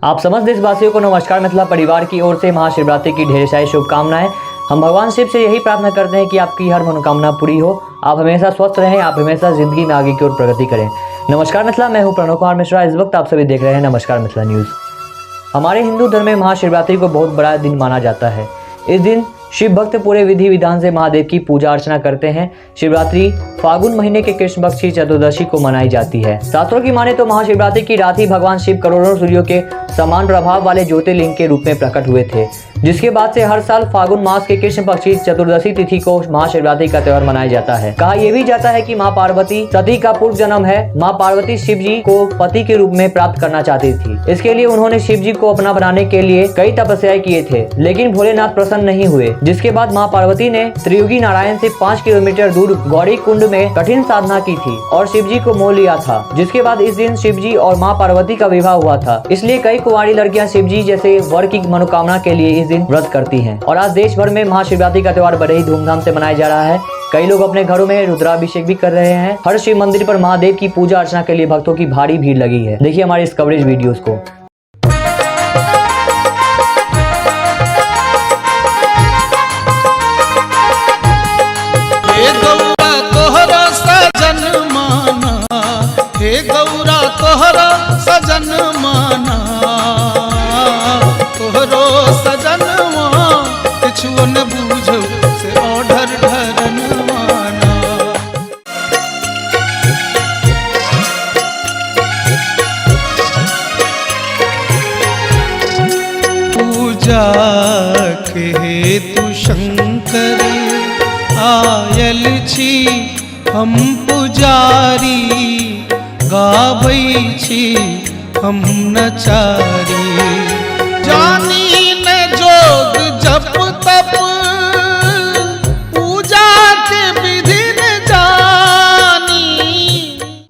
आप समस्त देशवासियों को नमस्कार। मिथिला परिवार की ओर से महाशिवरात्रि की ढेर सारी शुभकामनाएं। हम भगवान शिव से यही प्रार्थना करते हैं कि आपकी हर मनोकामना पूरी हो, आप हमेशा स्वस्थ रहें, आप हमेशा जिंदगी में आगे की ओर प्रगति करें। नमस्कार मिथिला, मैं हूं प्रणव कुमार मिश्रा। इस वक्त आप सभी देख रहे हैं नमस्कार मिथिला न्यूज़। हमारे हिंदू धर्म में महाशिवरात्रि को बहुत बड़ा दिन माना जाता है। इस दिन शिव भक्त पूरे विधि विधान से महादेव की पूजा अर्चना करते हैं। शिवरात्रि फागुन महीने के कृष्ण पक्ष की चतुर्दशी को मनाई जाती है। शास्त्रों की माने तो महाशिवरात्रि की रात ही भगवान शिव करोड़ों सूर्यों के समान प्रभाव वाले ज्योतिर्लिंग के रूप में प्रकट हुए थे, जिसके बाद से हर साल फागुन मास के कृष्ण पक्ष की चतुर्दशी तिथि को महाशिवरात्रि का त्योहार मनाया जाता है। कहा यह भी जाता है कि माँ पार्वती सती का पूर्व जन्म है। माँ पार्वती शिव जी को पति के रूप में प्राप्त करना चाहती थी। इसके लिए उन्होंने शिव जी को अपना बनाने के लिए कई तपस्याएं किए थे, लेकिन भोलेनाथ प्रसन्न नहीं हुए। जिसके बाद माँ पार्वती ने त्रियुगी नारायण से 5 किलोमीटर दूर गौरी कुंड में कठिन साधना की थी और शिव जी को मोह लिया था। जिसके बाद इस दिन शिव जी और माँ पार्वती का विवाह हुआ था। इसलिए कई कुंवारी लड़कियां शिव जी जैसे वर की मनोकामना के लिए इस दिन व्रत करती हैं। और आज देश भर में महाशिवरात्रि का त्योहार बड़े ही धूमधाम से मनाया जा रहा है। कई लोग अपने घरों में रुद्राभिषेक भी कर रहे हैं। हर शिव मंदिर पर महादेव की पूजा अर्चना के लिए भक्तों की भारी भीड़ लगी है। देखिए हमारे इस कवरेज वीडियोस को। हे गौरा तोहरा सजन माना, हे गौरा तोहरा सजन माना, तोहरो सजन किछुओ न बूझो से ओढ़र ढरन माना। पूजा के हेतु शंकर आयल छी हम पुजारी, गाबै छी हम नचारी। जानी न जोग जप तप, पूजा के विधि न जानी।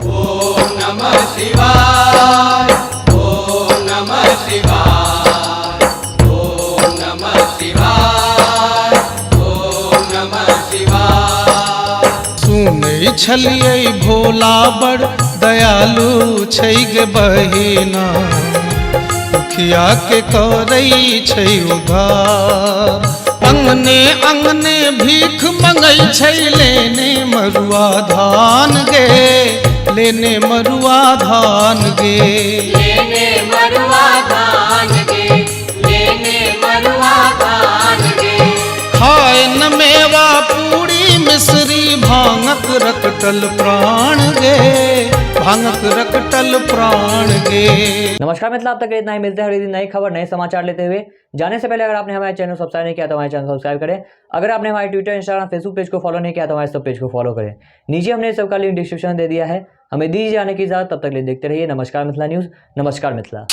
ओम नमः शिवाय, ओम नमः शिवाय, ओम नमः शिवाय, ओम नमः शिवाय। सुनै छलियै भोला बड़ दयालु छै गे बहिना, दुखिया के करै छै उधार। अंगने अंगने भीख मंगै छै लेने मरुआ धान गे, लेने मरुआ धान गे, लेने मरुआ धान गे, लेने मरुआ धान गे। खाए न मेवा पूरी मिश्री, भांगक रकटल प्राण गे, भांगक रकटल प्राण गे। नमस्कार मिथिला, अब तक इतना ही। मिलते हैं हर दिन नई खबर नए समाचार लेते हुए। जाने से पहले अगर आपने हमारे चैनल सब्सक्राइब नहीं किया तो हमारे चैनल सब्सक्राइब करें। अगर आपने हमारे ट्विटर, इंस्टाग्राम, फेसबुक पेज को फॉलो नहीं किया तो हमारे सब पेज को फॉलो करें। नीचे हमने सबका लिंक डिस्क्रिप्शन दे दिया है। हमें दीजिए जाने की इजाजत, तब तक ले देखते रहिए नमस्कार मिथिला न्यूज़। नमस्कार मिथिला।